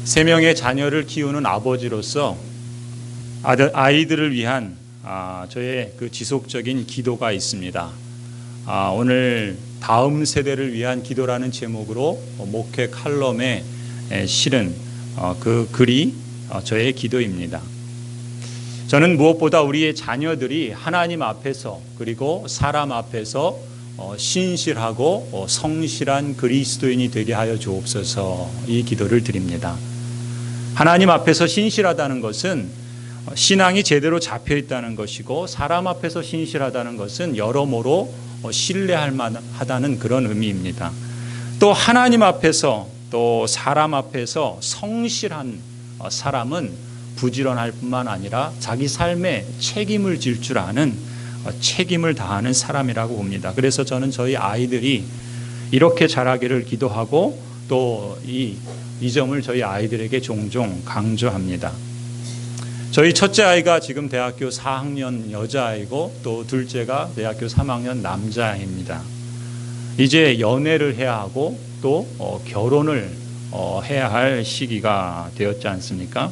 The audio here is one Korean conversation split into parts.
세 명의 자녀를 키우는 아버지로서 아이들을 위한 저의 그 지속적인 기도가 있습니다. 오늘 다음 세대를 위한 기도라는 제목으로 목회 칼럼에 실은 그 글이 저의 기도입니다. 저는 무엇보다 우리의 자녀들이 하나님 앞에서 그리고 사람 앞에서 신실하고 성실한 그리스도인이 되게 하여 주옵소서, 이 기도를 드립니다. 하나님 앞에서 신실하다는 것은 신앙이 제대로 잡혀 있다는 것이고, 사람 앞에서 신실하다는 것은 여러모로 신뢰할 만하다는 그런 의미입니다. 또 하나님 앞에서 또 사람 앞에서 성실한 사람은 부지런할 뿐만 아니라 자기 삶에 책임을 질 줄 아는, 책임을 다하는 사람이라고 봅니다. 그래서 저는 저희 아이들이 이렇게 자라기를 기도하고 또 이 점을 저희 아이들에게 종종 강조합니다. 저희 첫째 아이가 지금 대학교 4학년 여자아이고 또 둘째가 대학교 3학년 남자아이입니다. 이제 연애를 해야 하고 또 결혼을 해야 할 시기가 되었지 않습니까?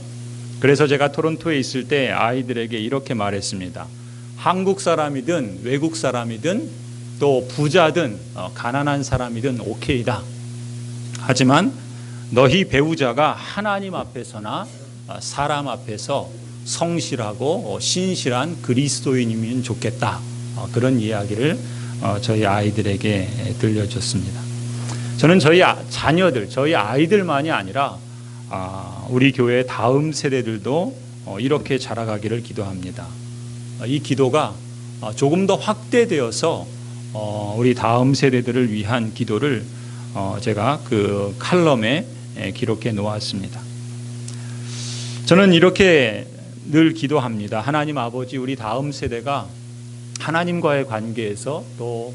그래서 제가 토론토에 있을 때 아이들에게 이렇게 말했습니다. 한국 사람이든 외국 사람이든 또 부자든 가난한 사람이든 오케이다. 하지만 너희 배우자가 하나님 앞에서나 사람 앞에서 성실하고 신실한 그리스도인이면 좋겠다. 그런 이야기를 저희 아이들에게 들려줬습니다. 저는 저희 자녀들, 저희 아이들만이 아니라 우리 교회 다음 세대들도 이렇게 자라가기를 기도합니다. 이 기도가 조금 더 확대되어서 우리 다음 세대들을 위한 기도를 제가 그 칼럼에 기록해 놓았습니다. 저는 이렇게 늘 기도합니다. 하나님 아버지, 우리 다음 세대가 하나님과의 관계에서 또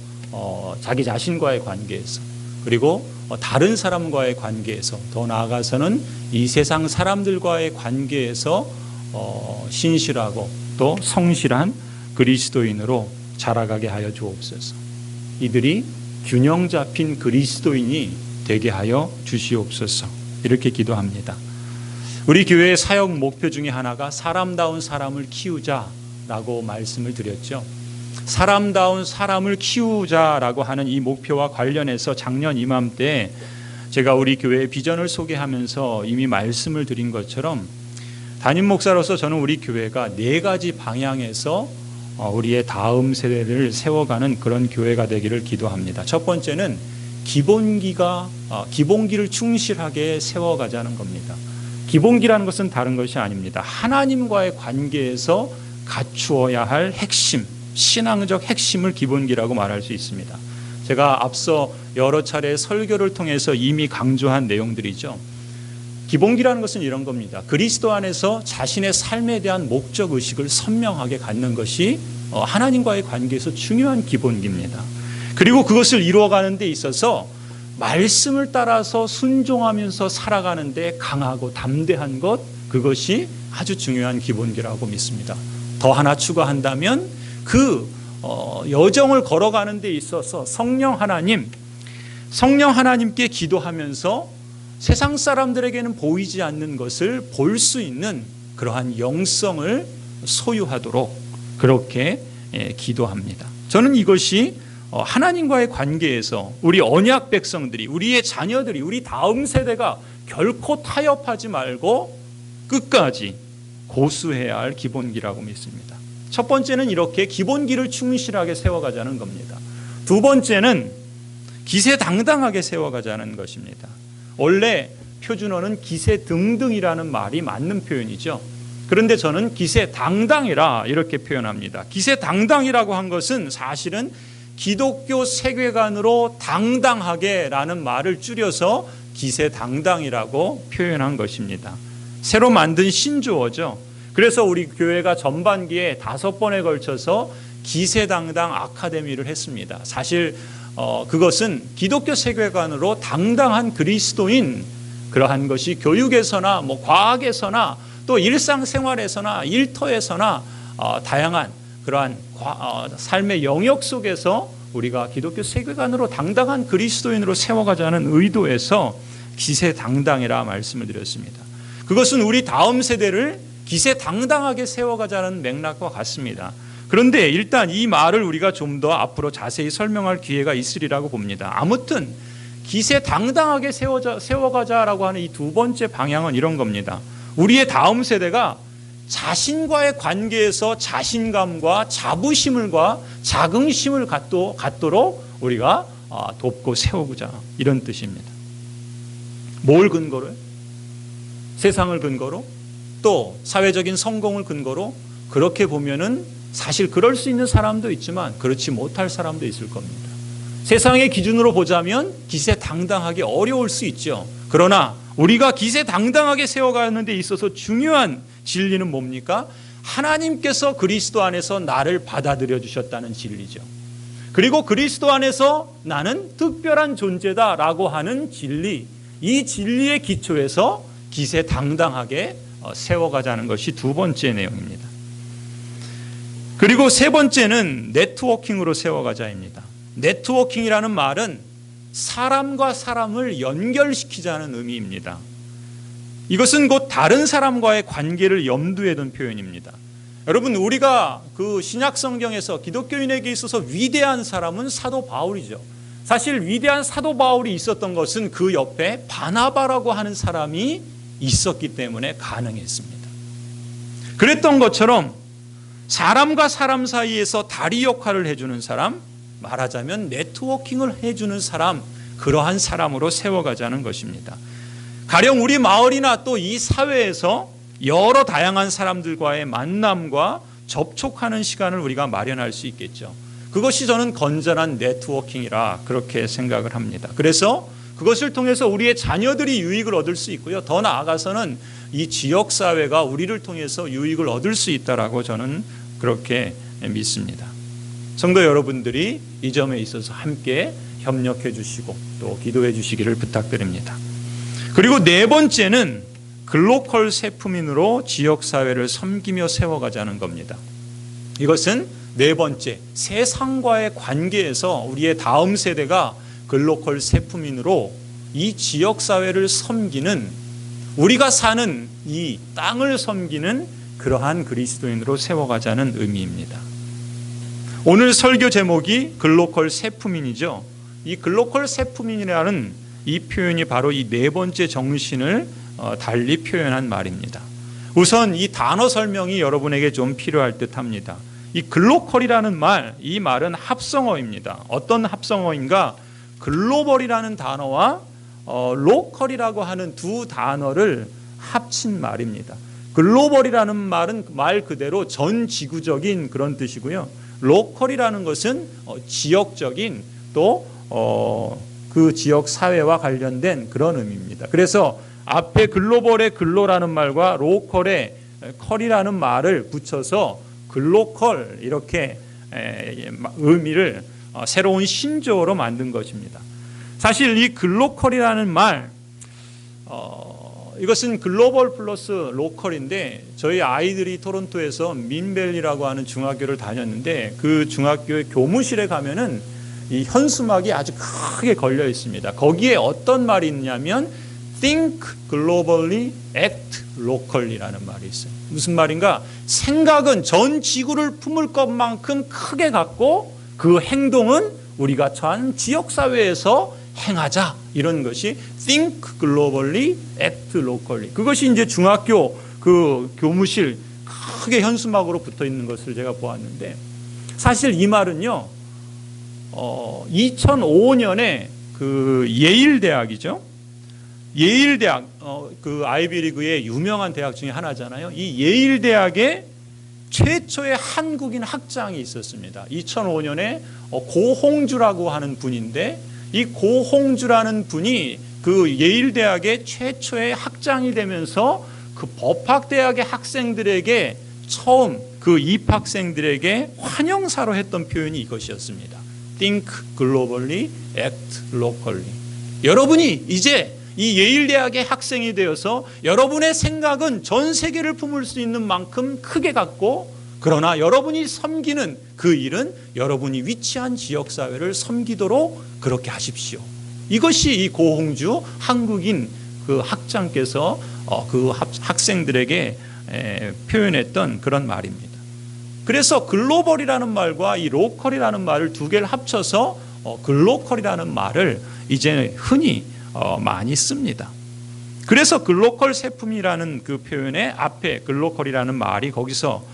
자기 자신과의 관계에서 그리고 다른 사람과의 관계에서 더 나아가서는 이 세상 사람들과의 관계에서 신실하고 또 성실한 그리스도인으로 자라가게 하여 주옵소서. 이들이 균형 잡힌 그리스도인이 되게 하여 주시옵소서. 이렇게 기도합니다. 우리 교회의 사역 목표 중에 하나가 사람다운 사람을 키우자라고 말씀을 드렸죠. 사람다운 사람을 키우자라고 하는 이 목표와 관련해서 작년 이맘때 제가 우리 교회의 비전을 소개하면서 이미 말씀을 드린 것처럼 담임 목사로서 저는 우리 교회가 4가지 방향에서 우리의 다음 세대를 세워가는 그런 교회가 되기를 기도합니다. 첫 번째는 기본기를 충실하게 세워가자는 겁니다. 기본기라는 것은 다른 것이 아닙니다. 하나님과의 관계에서 갖추어야 할 핵심, 신앙적 핵심을 기본기라고 말할 수 있습니다. 제가 앞서 여러 차례 설교를 통해서 이미 강조한 내용들이죠. 기본기라는 것은 이런 겁니다. 그리스도 안에서 자신의 삶에 대한 목적의식을 선명하게 갖는 것이 하나님과의 관계에서 중요한 기본기입니다. 그리고 그것을 이루어가는 데 있어서 말씀을 따라서 순종하면서 살아가는 데 강하고 담대한 것, 그것이 아주 중요한 기본기라고 믿습니다. 더 하나 추가한다면 그 여정을 걸어가는 데 있어서 성령 하나님께 기도하면서 세상 사람들에게는 보이지 않는 것을 볼 수 있는 그러한 영성을 소유하도록 그렇게 기도합니다. 저는 이것이 하나님과의 관계에서 우리 언약 백성들이, 우리의 자녀들이, 우리 다음 세대가 결코 타협하지 말고 끝까지 고수해야 할 기본기라고 믿습니다. 첫 번째는 이렇게 기본기를 충실하게 세워가자는 겁니다. 두 번째는 기세당당하게 세워가자는 것입니다. 원래 표준어는 기세등등이라는 말이 맞는 표현이죠. 그런데 저는 기세당당이라 이렇게 표현합니다. 기세당당이라고 한 것은 사실은 기독교 세계관으로 당당하게라는 말을 줄여서 기세당당이라고 표현한 것입니다. 새로 만든 신조어죠. 그래서 우리 교회가 전반기에 5번에 걸쳐서 기세당당 아카데미를 했습니다. 사실 그것은 기독교 세계관으로 당당한 그리스도인, 그러한 것이 교육에서나 과학에서나 또 일상생활에서나 일터에서나 다양한 그러한 삶의 영역 속에서 우리가 기독교 세계관으로 당당한 그리스도인으로 세워가자는 의도에서 기세당당이라 말씀을 드렸습니다. 그것은 우리 다음 세대를 기세당당하게 세워가자는 맥락과 같습니다. 그런데 일단 이 말을 우리가 좀 더 앞으로 자세히 설명할 기회가 있으리라고 봅니다. 아무튼 기세당당하게 세워가자라고 하는 이 두 번째 방향은 이런 겁니다. 우리의 다음 세대가 자신과의 관계에서 자신감과 자부심과 자긍심을 갖도록 우리가 돕고 세우고자, 이런 뜻입니다. 뭘 근거로? 세상을 근거로, 또 사회적인 성공을 근거로. 그렇게 보면은 사실 그럴 수 있는 사람도 있지만 그렇지 못할 사람도 있을 겁니다. 세상의 기준으로 보자면 기세당당하기 어려울 수 있죠. 그러나 우리가 기세당당하게 세워가는 데 있어서 중요한 진리는 뭡니까? 하나님께서 그리스도 안에서 나를 받아들여 주셨다는 진리죠. 그리고 그리스도 안에서 나는 특별한 존재다라고 하는 진리, 이 진리의 기초에서 기세당당하게 세워가자는 것이 두 번째 내용입니다. 그리고 세 번째는 네트워킹으로 세워가자입니다. 네트워킹이라는 말은 사람과 사람을 연결시키자는 의미입니다. 이것은 곧 다른 사람과의 관계를 염두에 둔 표현입니다. 여러분, 우리가 그 신약 성경에서 기독교인에게 있어서 위대한 사람은 사도 바울이죠. 사실 위대한 사도 바울이 있었던 것은 그 옆에 바나바라고 하는 사람이 있었기 때문에 가능했습니다. 그랬던 것처럼 사람과 사람 사이에서 다리 역할을 해주는 사람, 말하자면 네트워킹을 해주는 사람, 그러한 사람으로 세워가자는 것입니다. 가령 우리 마을이나 또 이 사회에서 여러 다양한 사람들과의 만남과 접촉하는 시간을 우리가 마련할 수 있겠죠. 그것이 저는 건전한 네트워킹이라 그렇게 생각을 합니다. 그래서 그것을 통해서 우리의 자녀들이 유익을 얻을 수 있고요. 더 나아가서는 이 지역사회가 우리를 통해서 유익을 얻을 수 있다라고 저는 그렇게 믿습니다. 성도 여러분들이 이 점에 있어서 함께 협력해 주시고 또 기도해 주시기를 부탁드립니다. 그리고 네 번째는 글로컬 세품인으로 지역사회를 섬기며 세워가자는 겁니다. 이것은 네 번째, 세상과의 관계에서 우리의 다음 세대가 글로컬 세품인으로 이 지역사회를 섬기는, 우리가 사는 이 땅을 섬기는 그러한 그리스도인으로 세워가자는 의미입니다. 오늘 설교 제목이 글로컬 세품인이죠. 이 글로컬 세품인이라는 이 표현이 바로 이 네 번째 정신을 달리 표현한 말입니다. 우선 이 단어 설명이 여러분에게 좀 필요할 듯합니다. 이 글로컬이라는 말, 이 말은 합성어입니다. 어떤 합성어인가? 글로벌이라는 단어와 로컬이라고 하는 두 단어를 합친 말입니다. 글로벌이라는 말은 말 그대로 전 지구적인 그런 뜻이고요. 로컬이라는 것은 지역적인 또 그 지역 사회와 관련된 그런 의미입니다. 그래서 앞에 글로벌의 글로라는 말과 로컬의 컬이라는 말을 붙여서 글로컬 이렇게 의미를 새로운 신조어로 만든 것입니다. 사실 이 글로컬이라는 말, 이것은 글로벌 플러스 로컬인데 저희 아이들이 토론토에서 민벨리라고 하는 중학교를 다녔는데 그 중학교의 교무실에 가면은 이 현수막이 아주 크게 걸려 있습니다. 거기에 어떤 말이 있냐면 Think globally, act locally라는 말이 있어요. 무슨 말인가? 생각은 전 지구를 품을 것만큼 크게 갖고 그 행동은 우리가 처한 지역사회에서 행하자. 이런 것이 Think globally, act locally. 그것이 이제 중학교 그 교무실 크게 현수막으로 붙어 있는 것을 제가 보았는데, 사실 이 말은요, 2005년에 그 예일 대학이죠. 예일 대학, 그 아이비리그의 유명한 대학 중에 하나잖아요. 이 예일 대학에 최초의 한국인 학장이 있었습니다. 2005년에 고홍주라고 하는 분인데, 이 고홍주라는 분이 그 예일 대학의 최초의 학장이 되면서 그 법학대학의 학생들에게 처음 그 입학생들에게 환영사로 했던 표현이 이것이었습니다. Think globally, act locally. 여러분이 이제 이 예일대학의 학생이 되어서 여러분의 생각은 전 세계를 품을 수 있는 만큼 크게 갖고, 그러나 여러분이 섬기는 그 일은 여러분이 위치한 지역사회를 섬기도록 그렇게 하십시오. 이것이 이 고홍주 한국인 그 학장께서 그 학생들에게 표현했던 그런 말입니다. 그래서 글로벌이라는 말과 이 로컬이라는 말을 두 개를 합쳐서 글로컬이라는 말을 이제 흔히 많이 씁니다. 그래서 글로컬 세품이라는 그 표현의 앞에 글로컬이라는 말이 거기서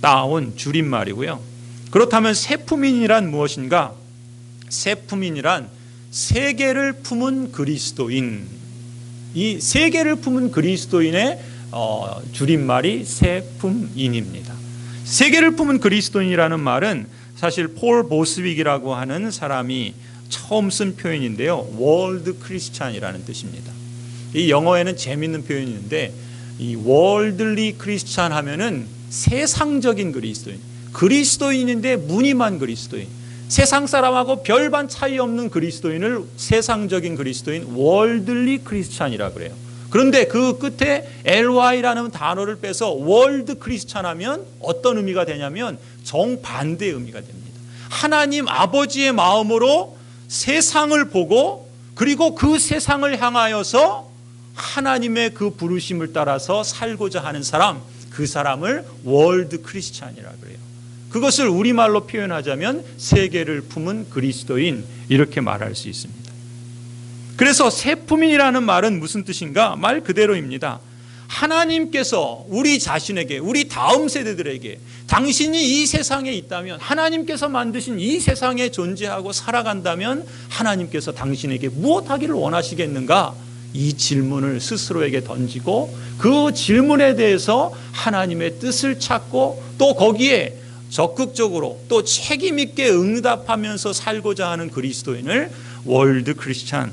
따온 줄임말이고요. 그렇다면 세품인이란 무엇인가? 세품인이란 세계를 품은 그리스도인, 이 세계를 품은 그리스도인의 줄임말이 세품인입니다. 세계를 품은 그리스도인이라는 말은 사실 폴 보스윅이라고 하는 사람이 처음 쓴 표현인데요. 월드 크리스찬이라는 뜻입니다. 이 영어에는 재미있는 표현이 있는데 이 월들리 크리스찬 하면은 세상적인 그리스도인, 그리스도인인데 무늬만 그리스도인, 세상 사람하고 별반 차이 없는 그리스도인을 세상적인 그리스도인 월들리 크리스찬이라 그래요. 그런데 그 끝에 ly라는 단어를 빼서 월드 크리스찬 하면 어떤 의미가 되냐면 정반대의 의미가 됩니다. 하나님 아버지의 마음으로 세상을 보고 그리고 그 세상을 향하여서 하나님의 그 부르심을 따라서 살고자 하는 사람, 그 사람을 월드 크리스찬이라 그래요. 그것을 우리말로 표현하자면 세계를 품은 그리스도인, 이렇게 말할 수 있습니다. 그래서 세품인이라는 말은 무슨 뜻인가? 말 그대로입니다. 하나님께서 우리 자신에게, 우리 다음 세대들에게 당신이 이 세상에 있다면, 하나님께서 만드신 이 세상에 존재하고 살아간다면 하나님께서 당신에게 무엇하기를 원하시겠는가? 이 질문을 스스로에게 던지고 그 질문에 대해서 하나님의 뜻을 찾고 또 거기에 적극적으로 또 책임 있게 응답하면서 살고자 하는 그리스도인을 월드 크리스찬,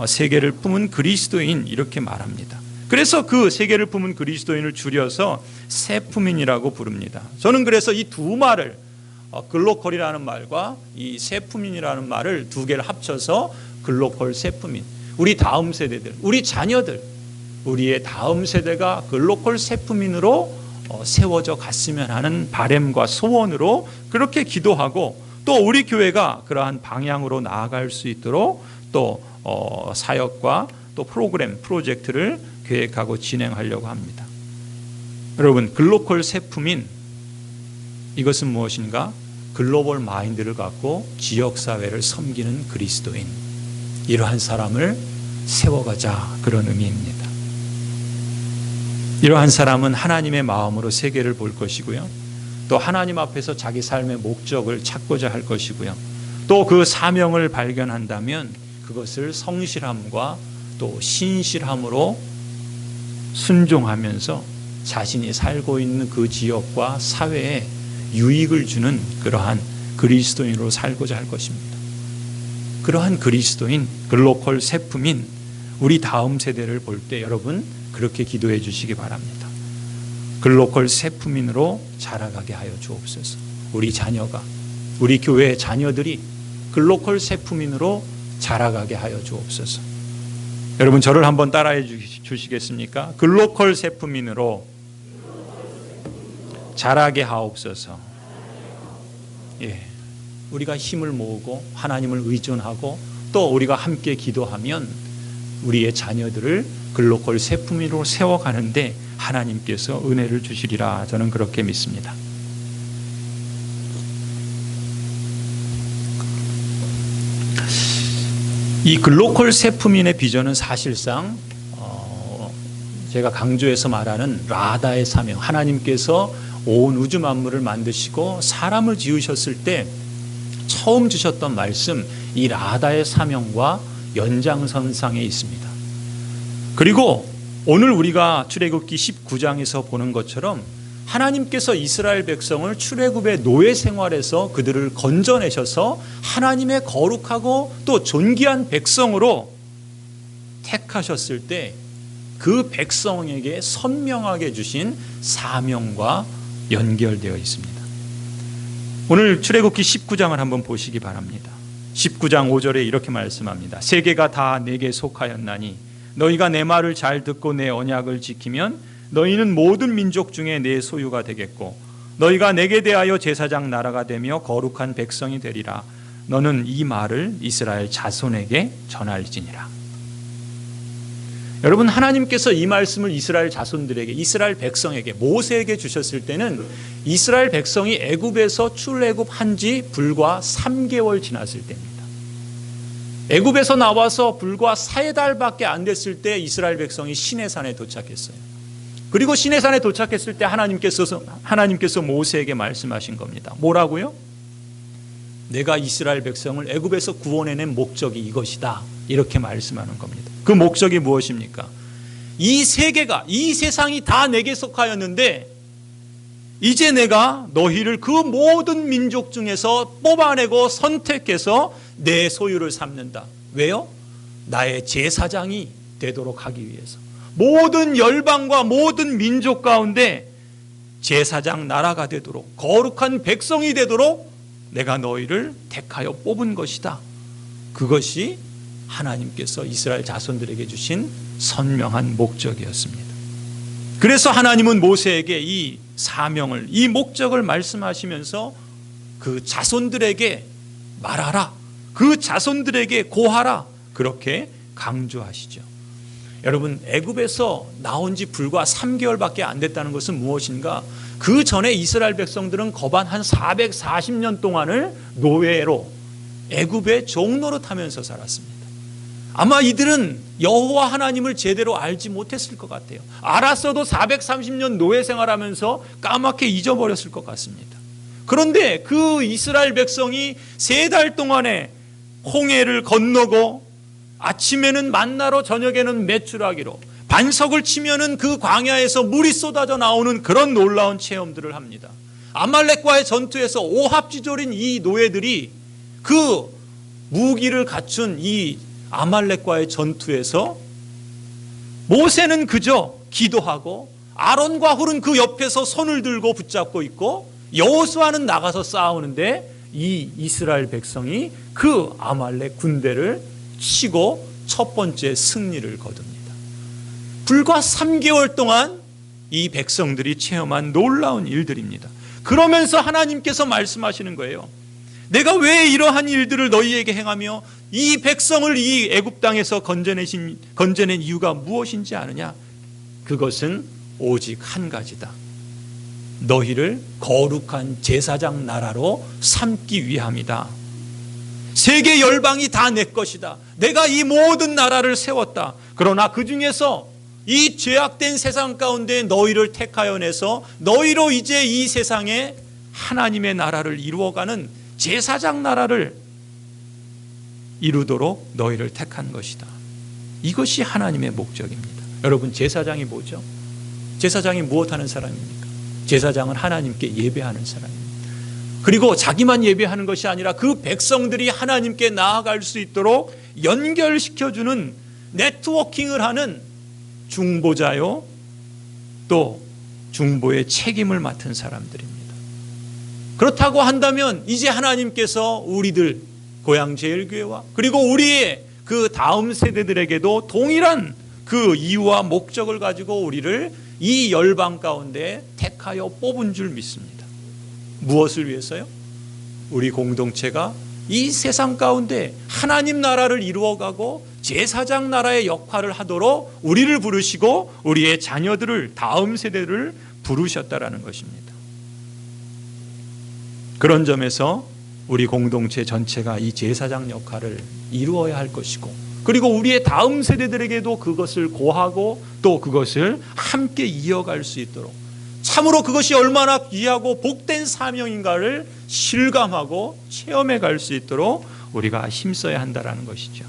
세계를 품은 그리스도인, 이렇게 말합니다. 그래서 그 세계를 품은 그리스도인을 줄여서 세품인이라고 부릅니다. 저는 그래서 이 두 말을, 글로컬이라는 말과 이 세품인이라는 말을 두 개를 합쳐서 글로컬 세품인, 우리 다음 세대들, 우리 자녀들, 우리의 다음 세대가 글로컬 세품인으로 세워져 갔으면 하는 바람과 소원으로 그렇게 기도하고, 또 우리 교회가 그러한 방향으로 나아갈 수 있도록 또 사역과 또 프로그램, 프로젝트를 계획하고 진행하려고 합니다. 여러분, 글로컬 세품인, 이것은 무엇인가? 글로벌 마인드를 갖고 지역사회를 섬기는 그리스도인, 이러한 사람을 세워가자, 그런 의미입니다. 이러한 사람은 하나님의 마음으로 세계를 볼 것이고요, 또 하나님 앞에서 자기 삶의 목적을 찾고자 할 것이고요, 또 그 사명을 발견한다면 그것을 성실함과 또 신실함으로 순종하면서 자신이 살고 있는 그 지역과 사회에 유익을 주는 그러한 그리스도인으로 살고자 할 것입니다. 그러한 그리스도인, 글로컬 세품인 우리 다음 세대를 볼 때 여러분 그렇게 기도해 주시기 바랍니다. 글로컬 세품인으로 자라가게 하여 주옵소서. 우리 자녀가, 우리 교회의 자녀들이 글로컬 세품인으로 자라가게 하여 주옵소서. 여러분 저를 한번 따라해 주시겠습니까? 글로컬 세품인으로 자라게 하옵소서. 예, 우리가 힘을 모으고 하나님을 의존하고 또 우리가 함께 기도하면 우리의 자녀들을 글로컬 세품인으로 세워가는데 하나님께서 은혜를 주시리라, 저는 그렇게 믿습니다. 이 글로컬 세품인의 비전은 사실상 제가 강조해서 말하는 라다의 사명, 하나님께서 온 우주 만물을 만드시고 사람을 지으셨을 때 처음 주셨던 말씀, 이 라다의 사명과 연장선상에 있습니다. 그리고 오늘 우리가 출애굽기 19장에서 보는 것처럼 하나님께서 이스라엘 백성을 출애굽의 노예 생활에서 그들을 건져내셔서 하나님의 거룩하고 또 존귀한 백성으로 택하셨을 때 그 백성에게 선명하게 주신 사명과 연결되어 있습니다. 오늘 출애굽기 19장을 한번 보시기 바랍니다. 19장 5절에 이렇게 말씀합니다. 세계가 다 내게 속하였나니 너희가 내 말을 잘 듣고 내 언약을 지키면 너희는 모든 민족 중에 내 소유가 되겠고 너희가 내게 대하여 제사장 나라가 되며 거룩한 백성이 되리라. 너는 이 말을 이스라엘 자손에게 전할지니라. 여러분, 하나님께서 이 말씀을 이스라엘 자손들에게, 이스라엘 백성에게, 모세에게 주셨을 때는 이스라엘 백성이 애굽에서 출애굽한 지 불과 3개월 지났을 때입니다. 애굽에서 나와서 불과 4달밖에 안 됐을 때 이스라엘 백성이 시내산에 도착했어요. 그리고 시내산에 도착했을 때 하나님께서 모세에게 말씀하신 겁니다. 뭐라고요? 내가 이스라엘 백성을 애굽에서 구원해낸 목적이 이것이다, 이렇게 말씀하는 겁니다. 그 목적이 무엇입니까? 이 세계가, 이 세상이 다 내게 속하였는데 이제 내가 너희를 그 모든 민족 중에서 뽑아내고 선택해서 내 소유를 삼는다. 왜요? 나의 제사장이 되도록 하기 위해서. 모든 열방과 모든 민족 가운데 제사장 나라가 되도록, 거룩한 백성이 되도록 내가 너희를 택하여 뽑은 것이다. 그것이 하나님께서 이스라엘 자손들에게 주신 선명한 목적이었습니다. 그래서 하나님은 모세에게 이 사명을, 이 목적을 말씀하시면서 그 자손들에게 말하라, 그 자손들에게 고하라, 그렇게 강조하시죠. 여러분, 애굽에서 나온 지 불과 3개월밖에 안 됐다는 것은 무엇인가? 그 전에 이스라엘 백성들은 거반 한 440년 동안을 노예로 애굽의 종노릇하면서 살았습니다. 아마 이들은 여호와 하나님을 제대로 알지 못했을 것 같아요. 알았어도 430년 노예 생활하면서 까맣게 잊어버렸을 것 같습니다. 그런데 그 이스라엘 백성이 3달 동안에 홍해를 건너고 아침에는 만나로 저녁에는 메추라기로 반석을 치면은 그 광야에서 물이 쏟아져 나오는 그런 놀라운 체험들을 합니다. 아말렉과의 전투에서 오합지졸인 이 노예들이 그 무기를 갖춘 이 아말렉과의 전투에서 모세는 그저 기도하고 아론과 훌은 그 옆에서 손을 들고 붙잡고 있고 여호수아는 나가서 싸우는데 이 이스라엘 백성이 그 아말렉 군대를 치고 첫 번째 승리를 거둡니다. 불과 3개월 동안 이 백성들이 체험한 놀라운 일들입니다. 그러면서 하나님께서 말씀하시는 거예요. 내가 왜 이러한 일들을 너희에게 행하며 이 백성을 이 애굽 땅에서 건져낸 이유가 무엇인지 아느냐? 그것은 오직 한 가지다. 너희를 거룩한 제사장 나라로 삼기 위함이다. 세계 열방이 다 내 것이다. 내가 이 모든 나라를 세웠다. 그러나 그 중에서 이 죄악된 세상 가운데 너희를 택하여 내서 너희로 이제 이 세상에 하나님의 나라를 이루어가는 제사장 나라를 이루도록 너희를 택한 것이다. 이것이 하나님의 목적입니다. 여러분, 제사장이 뭐죠? 제사장이 무엇하는 사람입니까? 제사장은 하나님께 예배하는 사람입니다. 그리고 자기만 예배하는 것이 아니라 그 백성들이 하나님께 나아갈 수 있도록 연결시켜주는, 네트워킹을 하는 중보자요, 또 중보의 책임을 맡은 사람들입니다. 그렇다고 한다면 이제 하나님께서 우리들 고향제일교회와 그리고 우리의 그 다음 세대들에게도 동일한 그 이유와 목적을 가지고 우리를 이 열방 가운데 택하여 뽑은 줄 믿습니다. 무엇을 위해서요? 우리 공동체가 이 세상 가운데 하나님 나라를 이루어가고 제사장 나라의 역할을 하도록 우리를 부르시고 우리의 자녀들을, 다음 세대를 부르셨다라는 것입니다. 그런 점에서 우리 공동체 전체가 이 제사장 역할을 이루어야 할 것이고, 그리고 우리의 다음 세대들에게도 그것을 고하고 또 그것을 함께 이어갈 수 있도록, 참으로 그것이 얼마나 귀하고 복된 사명인가를 실감하고 체험해 갈 수 있도록 우리가 힘써야 한다는 것이죠.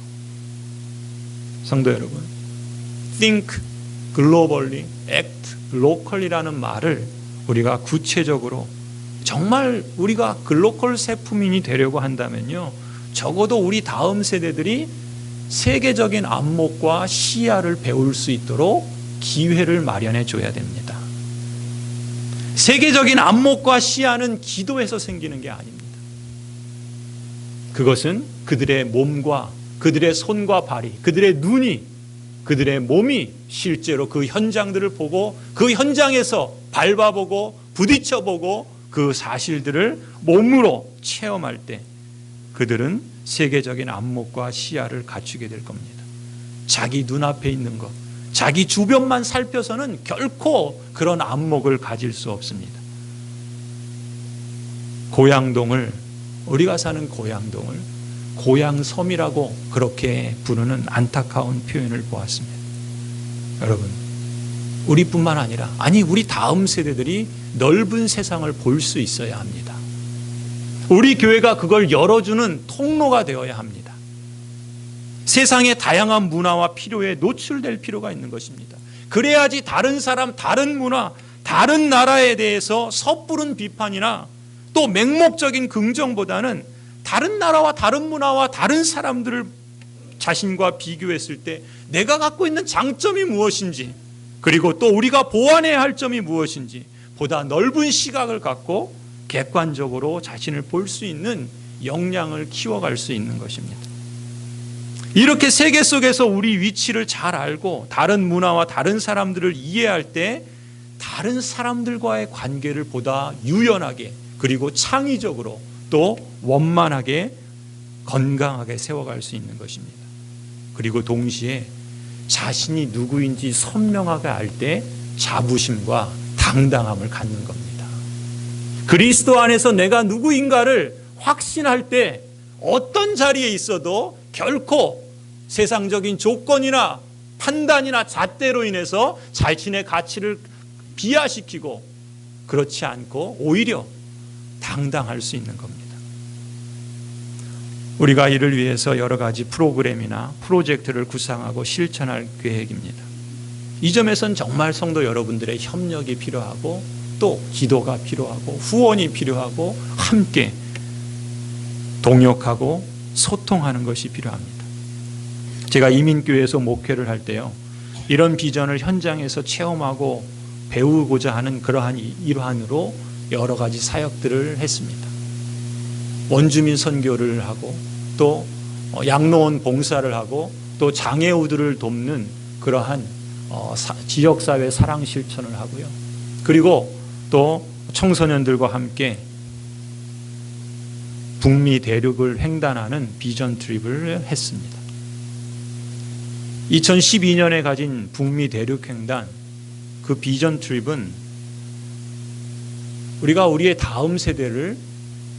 성도 여러분, think globally, act locally라는 말을 우리가 구체적으로 정말 우리가 글로컬 세포민이 되려고 한다면요, 적어도 우리 다음 세대들이 세계적인 안목과 시야를 배울 수 있도록 기회를 마련해 줘야 됩니다. 세계적인 안목과 시야는 기도에서 생기는 게 아닙니다. 그것은 그들의 몸과 그들의 손과 발이, 그들의 눈이, 그들의 몸이 실제로 그 현장들을 보고 그 현장에서 밟아보고 부딪혀보고 그 사실들을 몸으로 체험할 때 그들은 세계적인 안목과 시야를 갖추게 될 겁니다. 자기 눈앞에 있는 것, 자기 주변만 살펴서는 결코 그런 안목을 가질 수 없습니다. 고양동을, 우리가 사는 고양동을 고양섬이라고 그렇게 부르는 안타까운 표현을 보았습니다. 여러분, 우리뿐만 아니라 우리 다음 세대들이 넓은 세상을 볼 수 있어야 합니다. 우리 교회가 그걸 열어주는 통로가 되어야 합니다. 세상의 다양한 문화와 필요에 노출될 필요가 있는 것입니다. 그래야지 다른 사람, 다른 문화, 다른 나라에 대해서 섣부른 비판이나 또 맹목적인 긍정보다는 다른 나라와 다른 문화와 다른 사람들을 자신과 비교했을 때 내가 갖고 있는 장점이 무엇인지, 그리고 또 우리가 보완해야 할 점이 무엇인지 보다 넓은 시각을 갖고 객관적으로 자신을 볼 수 있는 역량을 키워갈 수 있는 것입니다. 이렇게 세계 속에서 우리 위치를 잘 알고 다른 문화와 다른 사람들을 이해할 때 다른 사람들과의 관계를 보다 유연하게, 그리고 창의적으로, 또 원만하게, 건강하게 세워갈 수 있는 것입니다. 그리고 동시에 자신이 누구인지 선명하게 알 때 자부심과 당당함을 갖는 겁니다. 그리스도 안에서 내가 누구인가를 확신할 때 어떤 자리에 있어도 결코 세상적인 조건이나 판단이나 잣대로 인해서 자신의 가치를 비하시키고 그렇지 않고 오히려 당당할 수 있는 겁니다. 우리가 이를 위해서 여러 가지 프로그램이나 프로젝트를 구상하고 실천할 계획입니다. 이 점에선 정말 성도 여러분들의 협력이 필요하고 또 기도가 필요하고 후원이 필요하고 함께 동역하고 소통하는 것이 필요합니다. 제가 이민교회에서 목회를 할 때요, 이런 비전을 현장에서 체험하고 배우고자 하는 그러한 일환으로 여러 가지 사역들을 했습니다. 원주민 선교를 하고 또 양로원 봉사를 하고 또 장애우들을 돕는 그러한 지역사회 사랑 실천을 하고요. 그리고 또 청소년들과 함께 북미 대륙을 횡단하는 비전 트립을 했습니다. 2012년에 가진 북미 대륙 횡단, 그 비전 트립은 우리가 우리의 다음 세대를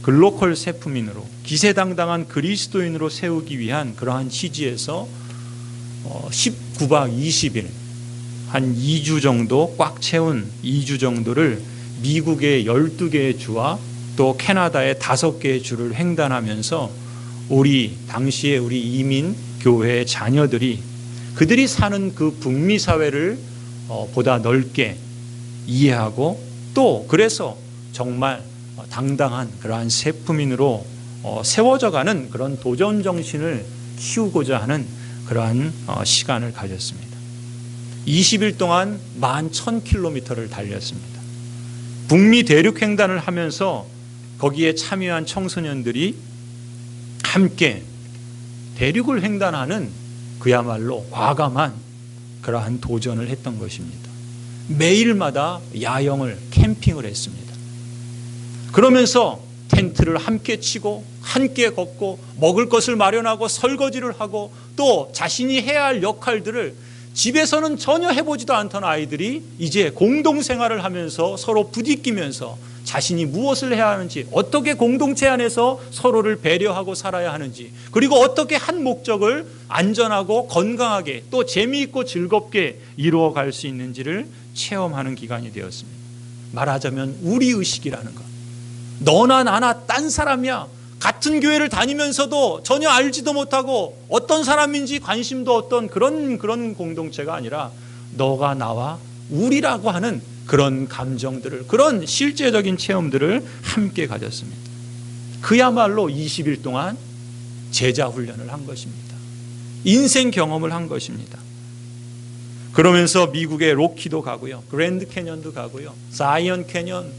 글로컬 세프민으로, 기세당당한 그리스도인으로 세우기 위한 그러한 취지에서 19박 20일, 한 2주 정도 꽉 채운 2주 정도를 미국의 12개의 주와 또 캐나다의 5개의 주를 횡단하면서 당시에 우리 이민 교회의 자녀들이 그들이 사는 그 북미 사회를 보다 넓게 이해하고 또 그래서 정말 당당한 그러한 세프민으로 세워져가는 그런 도전 정신을 키우고자 하는 그러한 시간을 가졌습니다. 20일 동안 11,000km를 달렸습니다. 북미 대륙 횡단을 하면서 거기에 참여한 청소년들이 함께 대륙을 횡단하는 그야말로 과감한 그러한 도전을 했던 것입니다. 매일마다 야영을, 캠핑을 했습니다. 그러면서 텐트를 함께 치고 함께 걷고 먹을 것을 마련하고 설거지를 하고 또 자신이 해야 할 역할들을 집에서는 전혀 해보지도 않던 아이들이 이제 공동생활을 하면서 서로 부딪히면서 자신이 무엇을 해야 하는지, 어떻게 공동체 안에서 서로를 배려하고 살아야 하는지, 그리고 어떻게 한 목적을 안전하고 건강하게 또 재미있고 즐겁게 이루어갈 수 있는지를 체험하는 기간이 되었습니다. 말하자면 우리의식이라는 것. 너나 나나 딴 사람이야. 같은 교회를 다니면서도 전혀 알지도 못하고 어떤 사람인지 관심도 없던 그런 공동체가 아니라 너가 나와 우리라고 하는 그런 감정들을, 그런 실제적인 체험들을 함께 가졌습니다. 그야말로 20일 동안 제자 훈련을 한 것입니다. 인생 경험을 한 것입니다. 그러면서 미국의 로키도 가고요, 그랜드 캐년도 가고요, 자이언 캐년,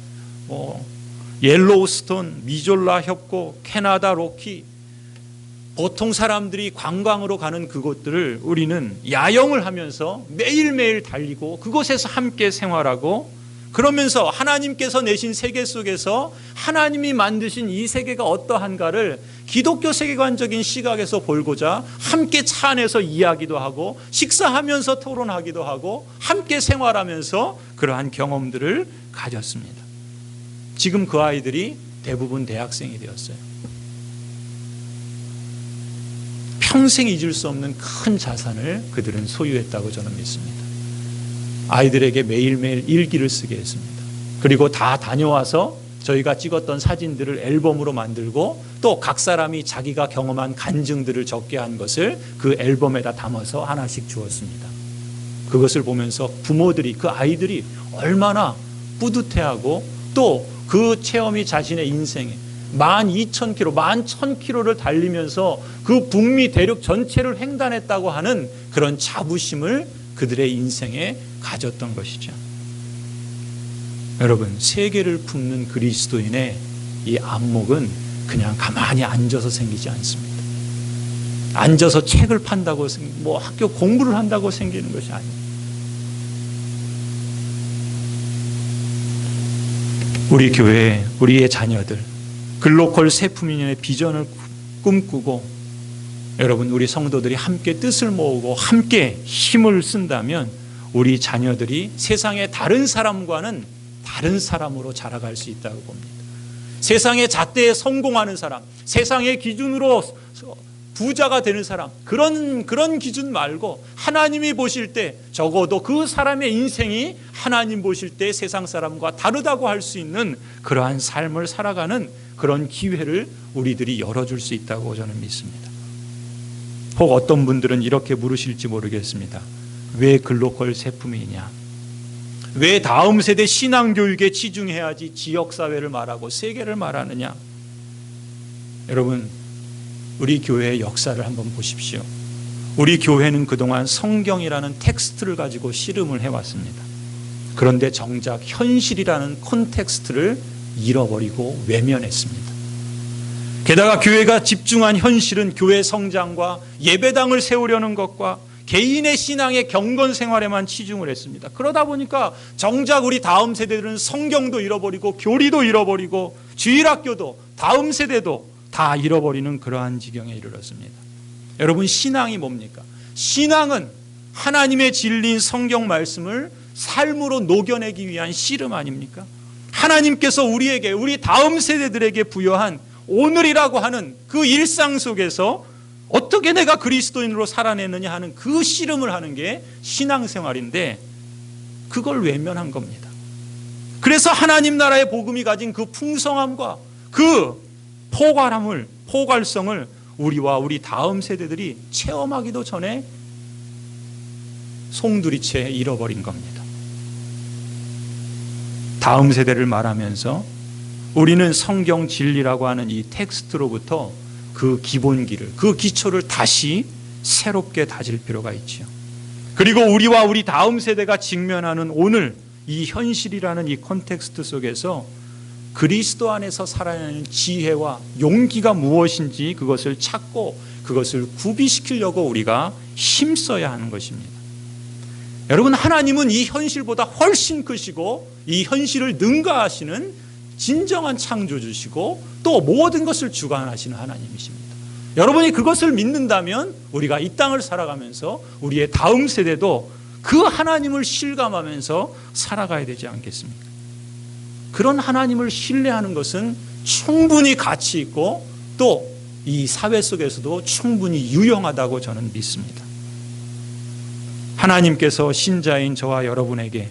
옐로우스톤, 미졸라 협곡, 캐나다 로키, 보통 사람들이 관광으로 가는 그곳들을 우리는 야영을 하면서 매일매일 달리고 그곳에서 함께 생활하고 그러면서 하나님께서 내신 세계 속에서 하나님이 만드신 이 세계가 어떠한가를 기독교 세계관적인 시각에서 보고자 함께 차 안에서 이야기도 하고 식사하면서 토론하기도 하고 함께 생활하면서 그러한 경험들을 가졌습니다. 지금 그 아이들이 대부분 대학생이 되었어요. 평생 잊을 수 없는 큰 자산을 그들은 소유했다고 저는 믿습니다. 아이들에게 매일매일 일기를 쓰게 했습니다. 그리고 다 다녀와서 저희가 찍었던 사진들을 앨범으로 만들고 또 각 사람이 자기가 경험한 간증들을 적게 한 것을 그 앨범에다 담아서 하나씩 주었습니다. 그것을 보면서 부모들이, 그 아이들이 얼마나 뿌듯해하고 또 그 체험이 자신의 인생에 12,000km, 11,000km를 달리면서 그 북미 대륙 전체를 횡단했다고 하는 그런 자부심을 그들의 인생에 가졌던 것이죠. 여러분, 세계를 품는 그리스도인의 이 안목은 그냥 가만히 앉아서 생기지 않습니다. 앉아서 책을 판다고, 학교 공부를 한다고 생기는 것이 아닙니다. 우리 교회, 우리의 자녀들, 글로컬 세품인의 비전을 꿈꾸고 여러분, 우리 성도들이 함께 뜻을 모으고 함께 힘을 쓴다면 우리 자녀들이 세상의 다른 사람과는 다른 사람으로 자라갈 수 있다고 봅니다. 세상의 잣대에 성공하는 사람, 세상의 기준으로 부자가 되는 사람, 그런 기준 말고 하나님이 보실 때 적어도 그 사람의 인생이 하나님 보실 때 세상 사람과 다르다고 할 수 있는 그러한 삶을 살아가는 그런 기회를 우리들이 열어줄 수 있다고 저는 믿습니다. 혹 어떤 분들은 이렇게 물으실지 모르겠습니다. 왜 글로컬 세품이냐? 왜 다음 세대 신앙교육에 치중해야지 지역사회를 말하고 세계를 말하느냐? 여러분, 우리 교회의 역사를 한번 보십시오. 우리 교회는 그동안 성경이라는 텍스트를 가지고 씨름을 해왔습니다. 그런데 정작 현실이라는 콘텍스트를 잃어버리고 외면했습니다. 게다가 교회가 집중한 현실은 교회 성장과 예배당을 세우려는 것과 개인의 신앙의 경건 생활에만 치중을 했습니다. 그러다 보니까 정작 우리 다음 세대들은 성경도 잃어버리고 교리도 잃어버리고 주일학교도 다음 세대도 다 잃어버리는 그러한 지경에 이르렀습니다. 여러분, 신앙이 뭡니까? 신앙은 하나님의 진리인 성경 말씀을 삶으로 녹여내기 위한 씨름 아닙니까? 하나님께서 우리에게, 우리 다음 세대들에게 부여한 오늘이라고 하는 그 일상 속에서 어떻게 내가 그리스도인으로 살아내느냐 하는 그 씨름을 하는 게 신앙생활인데 그걸 외면한 겁니다. 그래서 하나님 나라의 복음이 가진 그 풍성함과 그 포괄성을 우리와 우리 다음 세대들이 체험하기도 전에 송두리째 잃어버린 겁니다. 다음 세대를 말하면서 우리는 성경 진리라고 하는 이 텍스트로부터 그 기본기를, 그 기초를 다시 새롭게 다질 필요가 있죠. 그리고 우리와 우리 다음 세대가 직면하는 오늘 이 현실이라는 이 콘텍스트 속에서 그리스도 안에서 살아내는 지혜와 용기가 무엇인지 그것을 찾고 그것을 구비시키려고 우리가 힘써야 하는 것입니다. 여러분, 하나님은 이 현실보다 훨씬 크시고 이 현실을 능가하시는 진정한 창조주시고 또 모든 것을 주관하시는 하나님이십니다. 여러분이 그것을 믿는다면 우리가 이 땅을 살아가면서 우리의 다음 세대도 그 하나님을 실감하면서 살아가야 되지 않겠습니까? 그런 하나님을 신뢰하는 것은 충분히 가치 있고 또 이 사회 속에서도 충분히 유용하다고 저는 믿습니다. 하나님께서 신자인 저와 여러분에게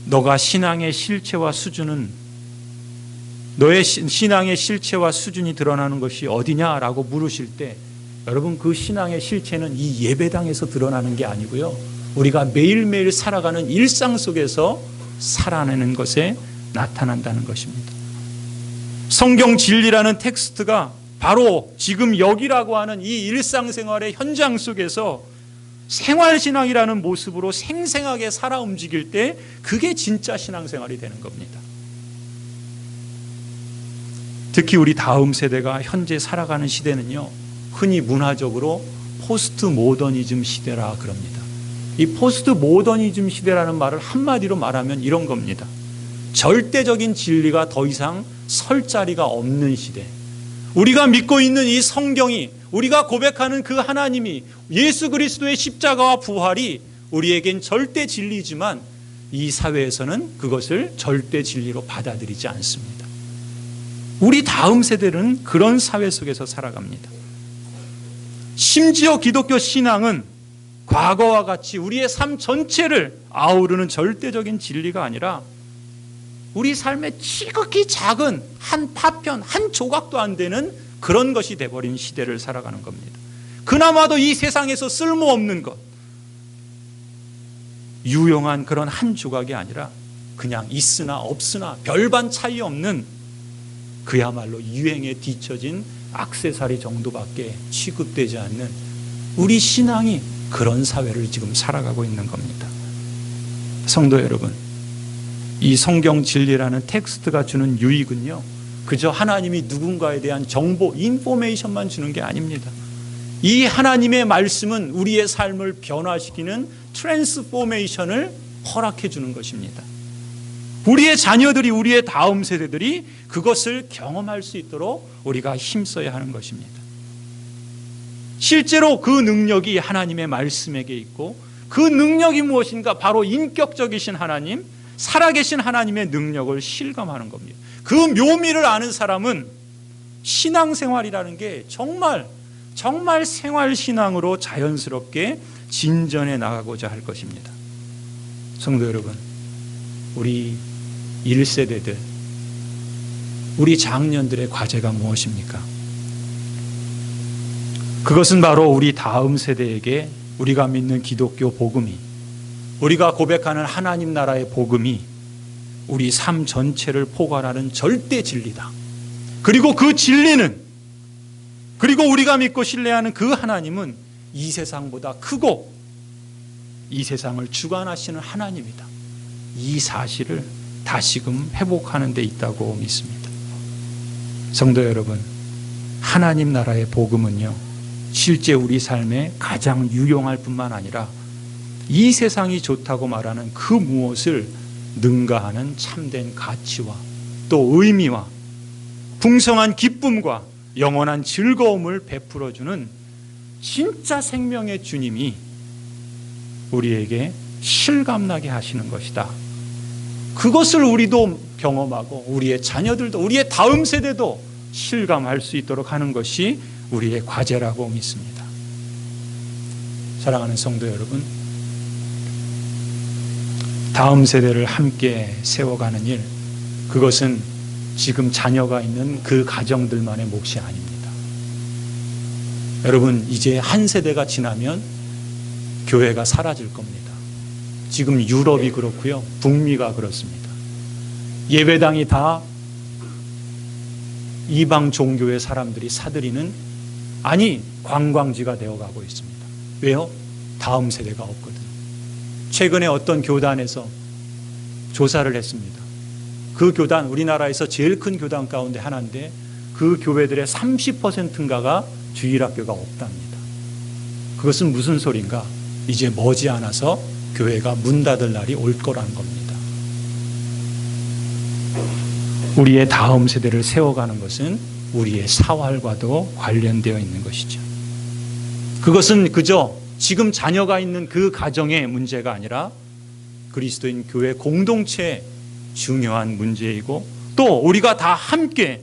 너가 신앙의 실체와 수준은 너의 신앙의 실체와 수준이 드러나는 것이 어디냐라고 물으실 때 여러분, 그 신앙의 실체는 이 예배당에서 드러나는 게 아니고요, 우리가 매일매일 살아가는 일상 속에서 살아내는 것에 나타난다는 것입니다. 성경 진리라는 텍스트가 바로 지금 여기라고 하는 이 일상생활의 현장 속에서 생활신앙이라는 모습으로 생생하게 살아 움직일 때 그게 진짜 신앙생활이 되는 겁니다. 특히 우리 다음 세대가 현재 살아가는 시대는요, 흔히 문화적으로 포스트 모더니즘 시대라 그럽니다. 이 포스트 모더니즘 시대라는 말을 한마디로 말하면 이런 겁니다. 절대적인 진리가 더 이상 설 자리가 없는 시대. 우리가 믿고 있는 이 성경이, 우리가 고백하는 그 하나님이, 예수 그리스도의 십자가와 부활이 우리에겐 절대 진리지만 이 사회에서는 그것을 절대 진리로 받아들이지 않습니다. 우리 다음 세대는 그런 사회 속에서 살아갑니다. 심지어 기독교 신앙은 과거와 같이 우리의 삶 전체를 아우르는 절대적인 진리가 아니라 우리 삶의 지극히 작은 한 파편, 한 조각도 안 되는 그런 것이 돼버린 시대를 살아가는 겁니다. 그나마도 이 세상에서 쓸모없는 것, 유용한 그런 한 조각이 아니라 그냥 있으나 없으나 별반 차이 없는 그야말로 유행에 뒤처진 액세서리 정도밖에 취급되지 않는 우리 신앙이 그런 사회를 지금 살아가고 있는 겁니다. 성도 여러분, 이 성경 진리라는 텍스트가 주는 유익은요, 그저 하나님이 누군가에 대한 정보, 인포메이션만 주는 게 아닙니다. 이 하나님의 말씀은 우리의 삶을 변화시키는 트랜스포메이션을 허락해 주는 것입니다. 우리의 자녀들이, 우리의 다음 세대들이 그것을 경험할 수 있도록 우리가 힘써야 하는 것입니다. 실제로 그 능력이 하나님의 말씀에게 있고, 그 능력이 무엇인가? 바로 인격적이신 하나님, 살아계신 하나님의 능력을 실감하는 겁니다. 그 묘미를 아는 사람은 신앙생활이라는 게 정말 생활신앙으로 자연스럽게 진전해 나가고자 할 것입니다. 성도 여러분, 우리 1세대들, 우리 장년들의 과제가 무엇입니까? 그것은 바로 우리 다음 세대에게 우리가 믿는 기독교 복음이, 우리가 고백하는 하나님 나라의 복음이 우리 삶 전체를 포괄하는 절대 진리다. 그리고 그 진리는, 그리고 우리가 믿고 신뢰하는 그 하나님은 이 세상보다 크고 이 세상을 주관하시는 하나님이다. 이 사실을 다시금 회복하는 데 있다고 믿습니다. 성도 여러분, 하나님 나라의 복음은요, 실제 우리 삶에 가장 유용할 뿐만 아니라 이 세상이 좋다고 말하는 그 무엇을 능가하는 참된 가치와 또 의미와 풍성한 기쁨과 영원한 즐거움을 베풀어주는 진짜 생명의 주님이 우리에게 실감나게 하시는 것이다. 그것을 우리도 경험하고 우리의 자녀들도, 우리의 다음 세대도 실감할 수 있도록 하는 것이 우리의 과제라고 믿습니다. 사랑하는 성도 여러분, 다음 세대를 함께 세워가는 일, 그것은 지금 자녀가 있는 그 가정들만의 몫이 아닙니다. 여러분, 이제 한 세대가 지나면 교회가 사라질 겁니다. 지금 유럽이 그렇고요, 북미가 그렇습니다. 예배당이 다 이방 종교의 사람들이 사들이는, 아니 관광지가 되어가고 있습니다. 왜요? 다음 세대가 없거든요. 최근에 어떤 교단에서 조사를 했습니다. 그 교단, 우리나라에서 제일 큰 교단 가운데 하나인데 그 교회들의 30%인가가 주일학교가 없답니다. 그것은 무슨 소린가? 이제 머지않아서 교회가 문 닫을 날이 올 거라는 겁니다. 우리의 다음 세대를 세워가는 것은 우리의 사활과도 관련되어 있는 것이죠. 그것은 그저 지금 자녀가 있는 그 가정의 문제가 아니라 그리스도인 교회 공동체의 중요한 문제이고, 또 우리가 다 함께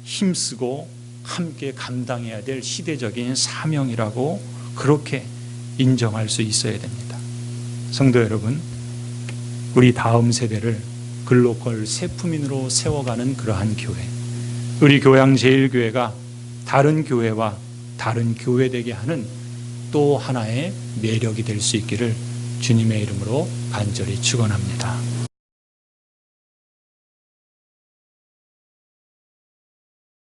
힘쓰고 함께 감당해야 될 시대적인 사명이라고 그렇게 인정할 수 있어야 됩니다. 성도 여러분, 우리 다음 세대를 글로컬 세품인으로 세워가는 그러한 교회, 우리 교양제일교회가 다른 교회와 다른 교회되게 하는 또 하나의 매력이 될 수 있기를 주님의 이름으로 간절히 축원합니다.